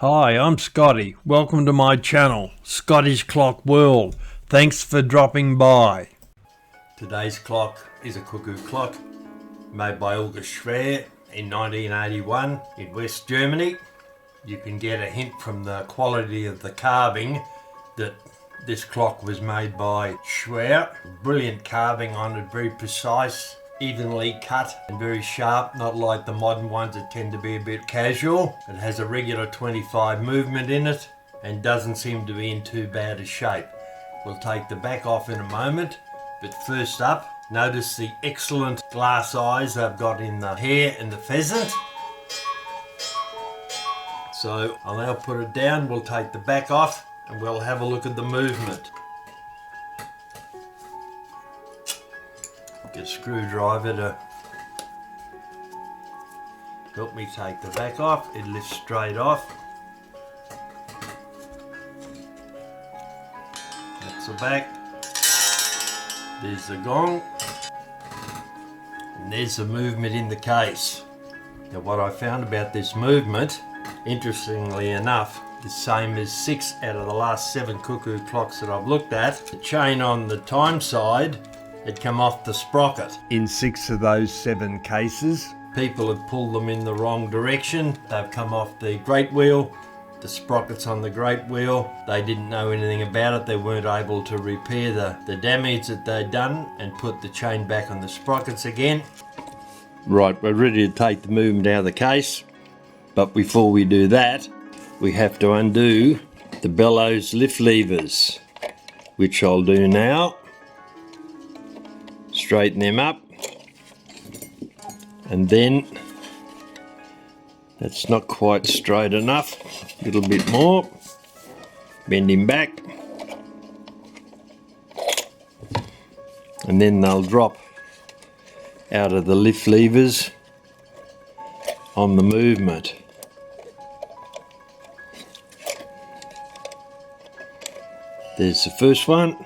Hi, I'm Scotty. Welcome to my channel, Scotty's Clock World. Thanks for dropping by. Today's clock is a Cuckoo clock made by August Schwer in 1981 in West Germany. You can get a hint from the quality of the carving that this clock was made by Schwer. Brilliant carving on it, very precise, evenly cut and very sharp, not like the modern ones that tend to be a bit casual. It has a regular 25 movement in it and doesn't seem to be in too bad a shape. We'll take the back off in a moment, but first up, notice the excellent glass eyes I've got in the hare and the pheasant. So I'll now put it down, we'll take the back off and we'll have a look at the movement. Get a screwdriver to help me take the back off. It lifts straight off. That's the back. There's the gong. And there's the movement in the case. Now what I found about this movement, interestingly enough, the same as 6 out of the last 7 Cuckoo clocks that I've looked at. The chain on the time side had come off the sprocket. In 6 of those 7 cases, people have pulled them in the wrong direction. They've come off the great wheel, the sprockets on the great wheel. They didn't know anything about it. They weren't able to repair the damage that they'd done and put the chain back on the sprockets again. Right, we're ready to take the movement out of the case. But before we do that, we have to undo the bellows lift levers, which I'll do now. Straighten them up, and then that's not quite straight enough, a little bit more, bend him back, and then they'll drop out of the lift levers on the movement. There's the first one,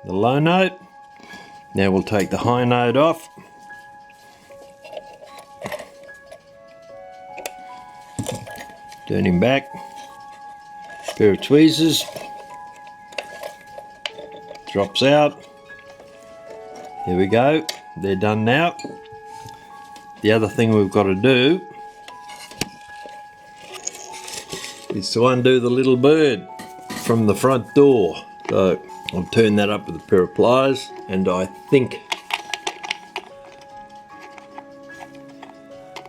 the low note. Now we'll take the high note off. Turn him back. Pair of tweezers. Drops out. There we go. They're done now. The other thing we've got to do is to undo the little bird from the front door. So I'll turn that up with a pair of pliers, and I think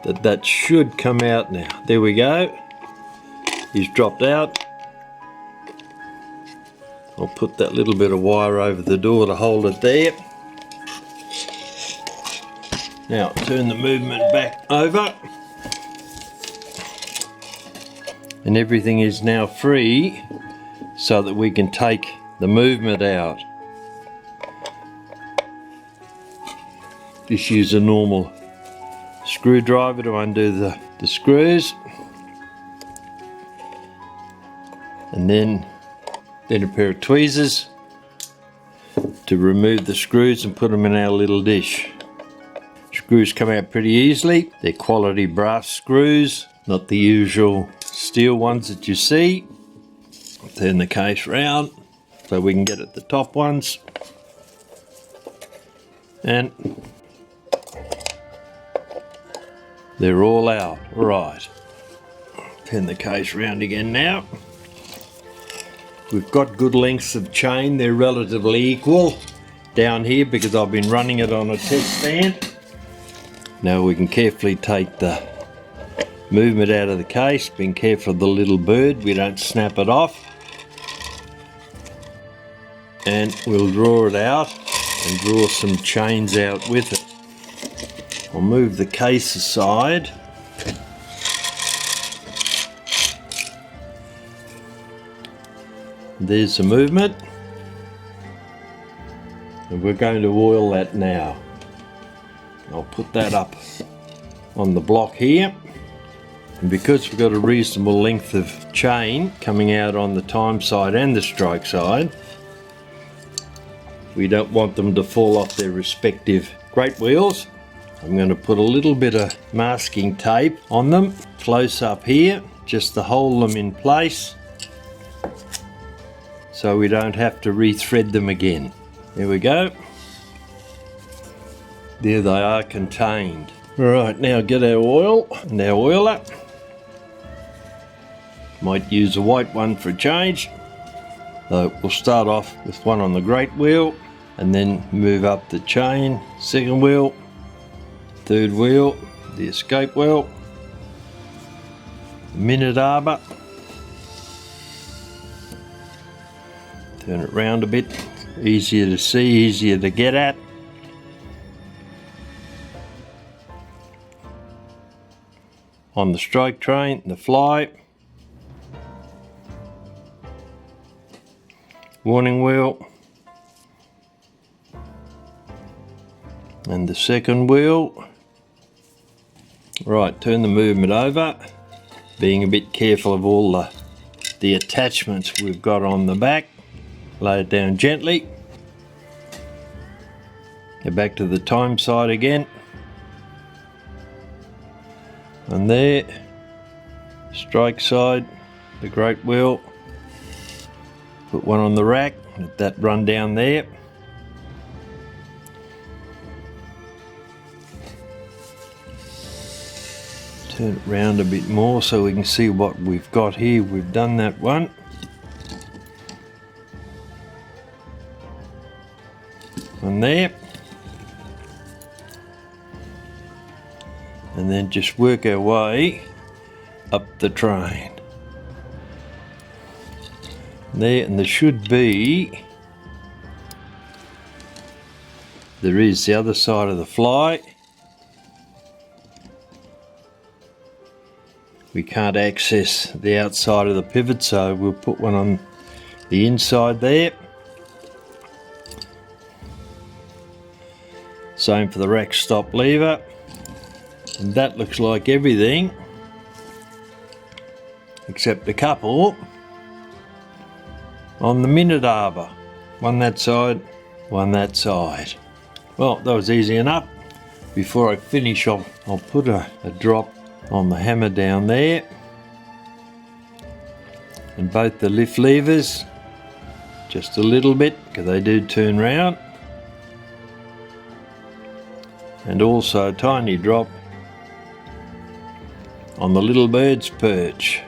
that should come out now. There we go. He's dropped out. I'll put that little bit of wire over the door to hold it there. Now turn the movement back over. And everything is now free so that we can take the movement out. Just use a normal screwdriver to undo the screws, and then a pair of tweezers to remove the screws and put them in our little dish. Screws come out pretty easily. They're quality brass screws, not the usual steel ones that you see. Turn the case round so we can get at the top ones, and they're all out. Right, turn the case round again now. We've got good lengths of chain, they're relatively equal down here because I've been running it on a test stand. Now we can carefully take the movement out of the case, being careful of the little bird, we don't snap it off. And we'll draw it out and draw some chains out with it. I'll move the case aside. There's the movement. And we're going to oil that now. I'll put that up on the block here. And because we've got a reasonable length of chain coming out on the time side and the strike side, we don't want them to fall off their respective great wheels. I'm going to put a little bit of masking tape on them, close up here, just to hold them in place so we don't have to rethread them again. There we go. There they are contained. Right, now get our oil and our oiler. Might use a white one for a change. So we'll start off with one on the great wheel and then move up the chain, second wheel, third wheel, the escape wheel, minute arbor. Turn it round a bit, easier to see, easier to get at. On the strike train, the fly, warning wheel, and the second wheel. Right, turn the movement over, being a bit careful of all the attachments we've got on the back. Lay it down gently. Go back to the time side again. And there, strike side, the great wheel. Put one on the rack, let that run down there. Turn it round a bit more so we can see what we've got here. We've done that one. And there. And then just work our way up the train. There, and there should be, there is the other side of the fly. We can't access the outside of the pivot, so we'll put one on the inside there. Same for the rack stop lever. And that looks like everything except a couple on the minute arbor. One that side, one that side. Well, that was easy enough. Before I finish, I'll put a drop on the hammer down there. And both the lift levers, just a little bit, because they do turn round. And also a tiny drop on the little bird's perch.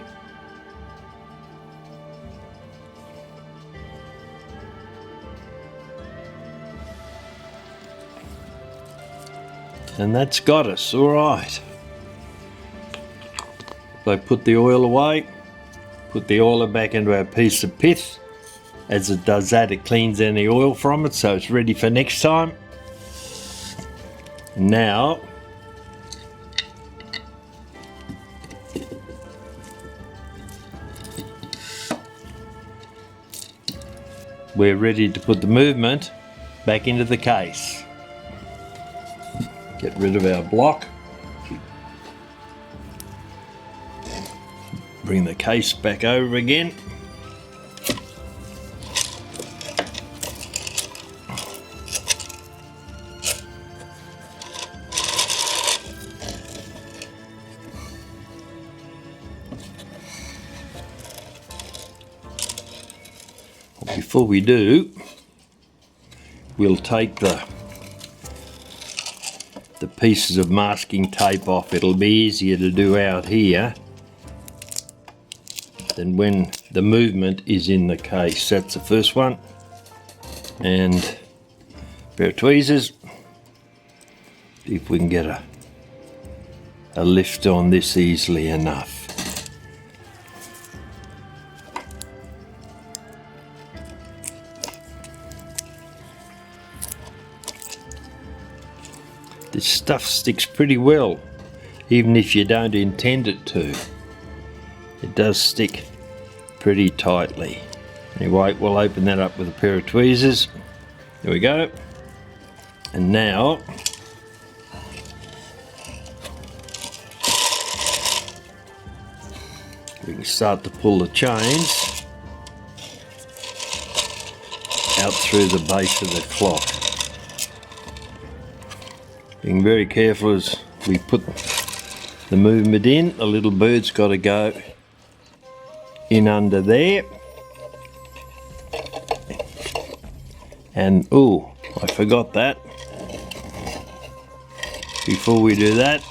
And that's got us, all right. So put the oil away, put the oiler back into our piece of pith. As it does that, it cleans any oil from it, so it's ready for next time. Now, we're ready to put the movement back into the case. Get rid of our block. Bring the case back over again. Before we do, we'll take the pieces of masking tape off. It'll be easier to do out here than when the movement is in the case. That's the first one. And a pair of tweezers. See if we can get a lift on this easily enough. This stuff sticks pretty well, even if you don't intend it to. It does stick pretty tightly. Anyway, we'll open that up with a pair of tweezers. There we go. And now, we can start to pull the chains out through the base of the clock. Being very careful as we put the movement in, the little bird's got to go in under there. And oh, I forgot that. Before we do that,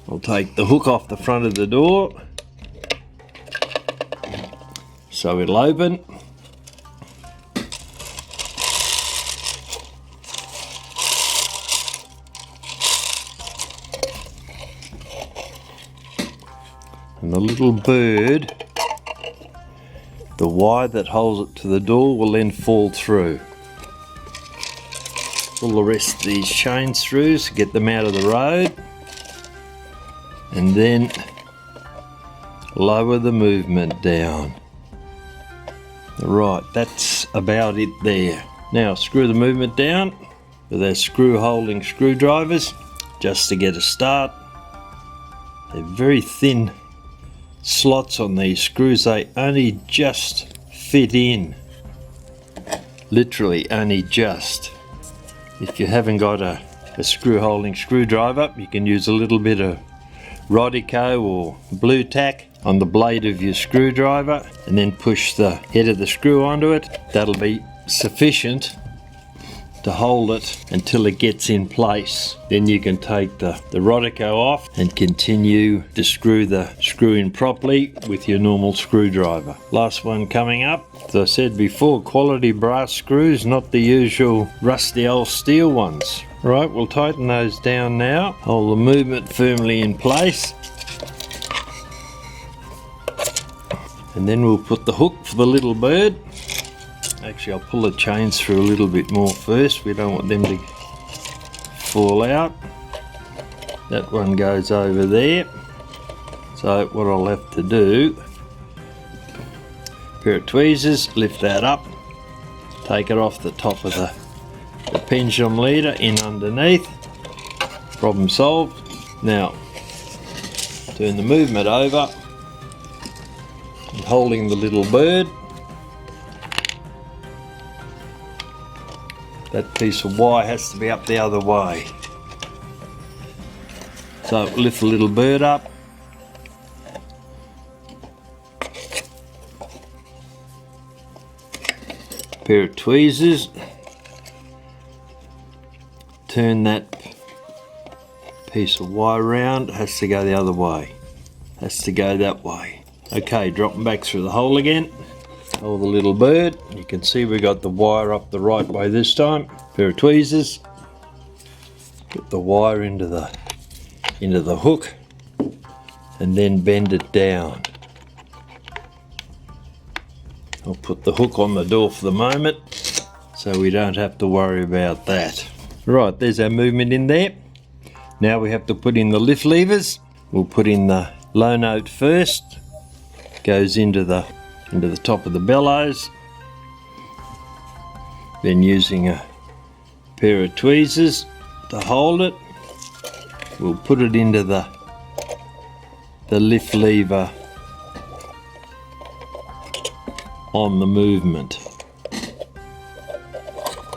I'll take the hook off the front of the door so it'll open. And the little bird, the wire that holds it to the door, will then fall through. Pull the rest of these chains through to get them out of the road, and then lower the movement down. Right, that's about it there. Now screw the movement down with our screw holding screwdrivers just to get a start. They're very thin slots on these screws, they only just fit in. Literally only just. If you haven't got a screw holding screwdriver, you can use a little bit of Rodico or blue tack on the blade of your screwdriver and then push the head of the screw onto it. That'll be sufficient to hold it until it gets in place. Then you can take the Rodico off and continue to screw the screw in properly with your normal screwdriver. Last one coming up. As I said before, quality brass screws, not the usual rusty old steel ones. Right, we'll tighten those down now. Hold the movement firmly in place. And then we'll put the hook for the little bird. Actually, I'll pull the chains through a little bit more first. We don't want them to fall out. That one goes over there. So what I'll have to do, pair of tweezers, lift that up, take it off the top of the pendulum leader in underneath. Problem solved. Now, turn the movement over, and holding the little bird. That piece of wire has to be up the other way. So lift the little bird up. Pair of tweezers. Turn that piece of wire around. It has to go the other way. Has to go that way. Okay, drop them back through the hole again. Hold the little bird. You can see we got the wire up the right way this time. Pair of tweezers. Put the wire into the hook and then bend it down. I'll put the hook on the door for the moment so we don't have to worry about that. Right, there's our movement in there. Now we have to put in the lift levers. We'll put in the low note first. Goes into the top of the bellows. Then using a pair of tweezers to hold it, we'll put it into the lift lever on the movement.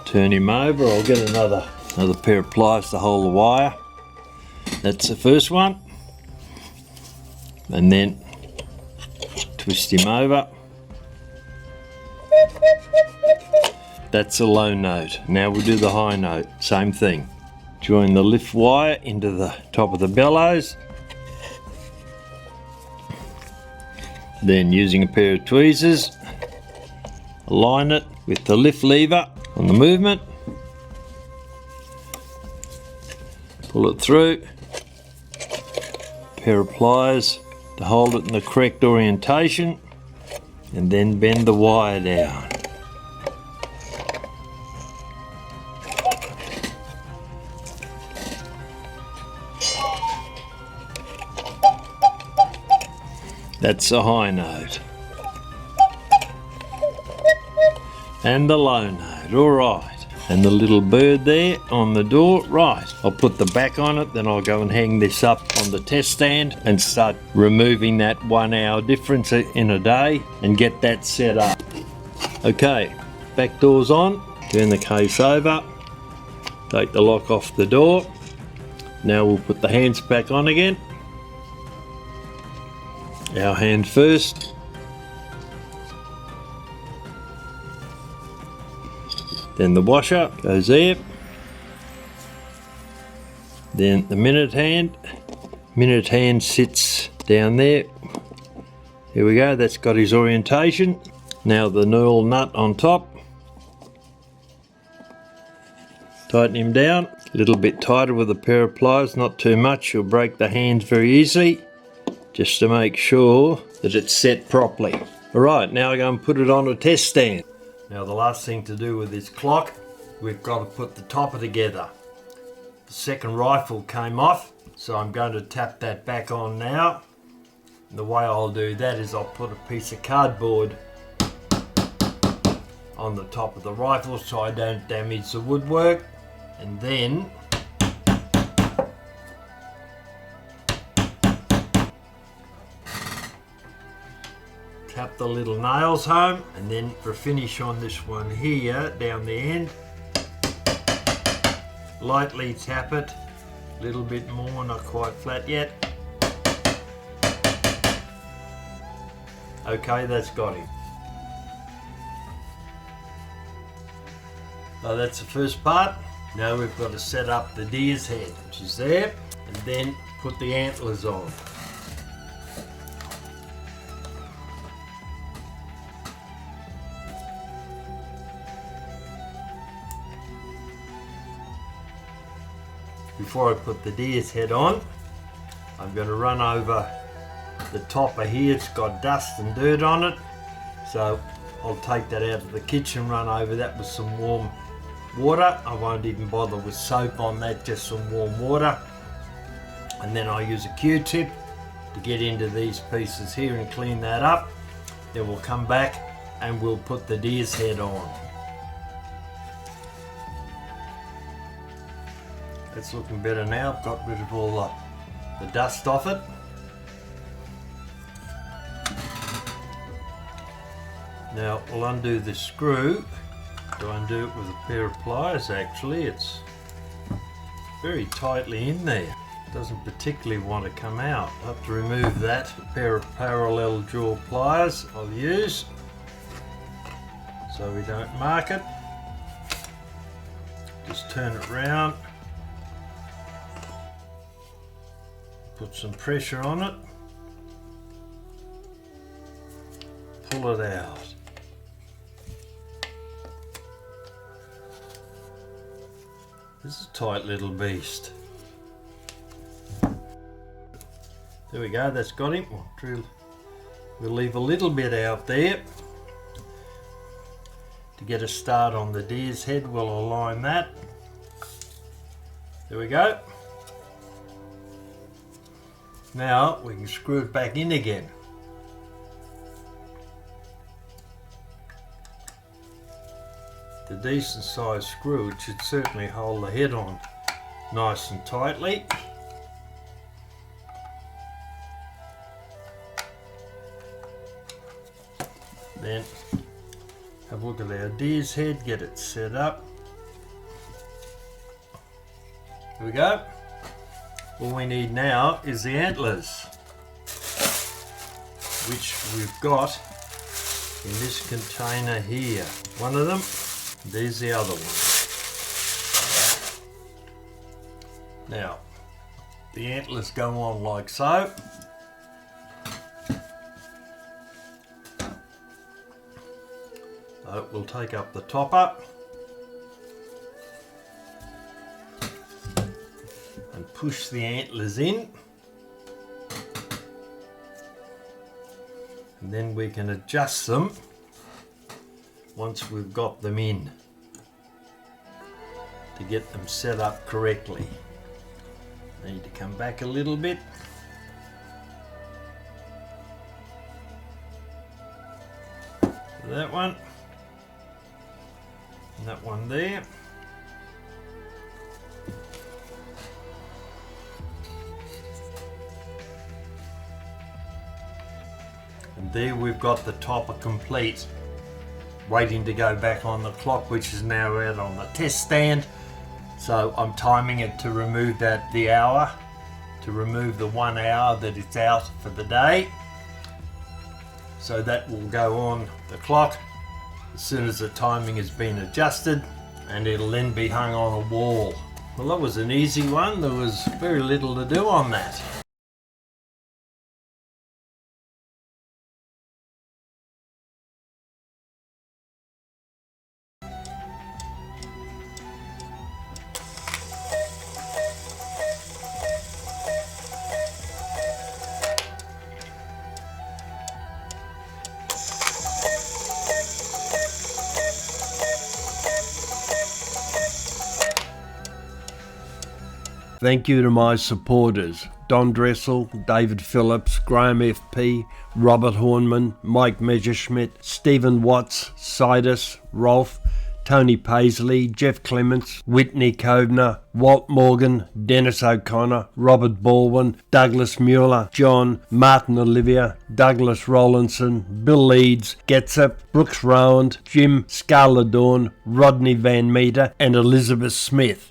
Turn him over. I'll get another pair of pliers to hold the wire. That's the first one. And then twist him over. That's a low note. Now we'll do the high note. Same thing. Join the lift wire into the top of the bellows. Then using a pair of tweezers, align it with the lift lever on the movement. Pull it through. Pair of pliers to hold it in the correct orientation, and then bend the wire down. That's a high note. And the low note, all right. And the little bird there on the door. Right, I'll put the back on it, then I'll go and hang this up on the test stand and start removing that 1 hour difference in a day and get that set up. Okay, back door's on, turn the case over, take the lock off the door. Now we'll put the hands back on again. Our hand first. Then the washer goes there. Then the minute hand. Minute hand sits down there. Here we go, that's got his orientation. Now the knurl nut on top. Tighten him down. A little bit tighter with a pair of pliers, not too much, you'll break the hands very easily. Just to make sure that it's set properly. Alright, now I go and put it on a test stand. Now the last thing to do with this clock, we've got to put the topper together. The second rifle came off, so I'm going to tap that back on now. And the way I'll do that is I'll put a piece of cardboard on the top of the rifle so I don't damage the woodwork. And then tap the little nails home, and then for a finish on this one here down the end, lightly tap it a little bit more, not quite flat yet. Okay, that's got him. So that's the first part. Now we've got to set up the deer's head, which is there, and then put the antlers on. Before I put the deer's head on, I'm going to run over the topper here. It's got dust and dirt on it, so I'll take that out of the kitchen, run over that with some warm water. I won't even bother with soap on that, just some warm water. And then I'll use a Q-tip to get into these pieces here and clean that up. Then we'll come back and we'll put the deer's head on. It's looking better now. I've got rid of all the dust off it. Now we'll undo the screw. To undo it with a pair of pliers, actually. It's very tightly in there. Doesn't particularly want to come out. I have to remove that. A pair of parallel jaw pliers I'll use so we don't mark it. Just turn it round. Put some pressure on it. Pull it out. This is a tight little beast. There we go, that's got him. We'll leave a little bit out there. To get a start on the deer's head, we'll align that. There we go. Now we can screw it back in again. The decent sized screw, it should certainly hold the head on nice and tightly. Then have a look at our deer's head, get it set up. Here we go. All we need now is the antlers, which we've got in this container here. One of them, there's the other one. Now, the antlers go on like so. So we'll take up the topper and push the antlers in, and then we can adjust them once we've got them in to get them set up correctly. Need to come back a little bit. That one and that one there. there we've got the topper complete, waiting to go back on the clock, which is now out on the test stand. So I'm timing it to remove the hour, to remove the 1 hour that it's out for the day. So that will go on the clock as soon as the timing has been adjusted, and it'll then be hung on a wall. Well, that was an easy one. There was very little to do on that. Thank you to my supporters: Don Dressel, David Phillips, Graham FP, Robert Hornman, Mike Messerschmidt, Stephen Watts, Sidus, Rolf, Tony Paisley, Jeff Clements, Whitney Kovner, Walt Morgan, Dennis O'Connor, Robert Baldwin, Douglas Mueller, John, Martin Olivia, Douglas Rollinson, Bill Leeds, Getsup, Brooks Rowand, Jim Scarladorn, Rodney Van Meter and Elizabeth Smith.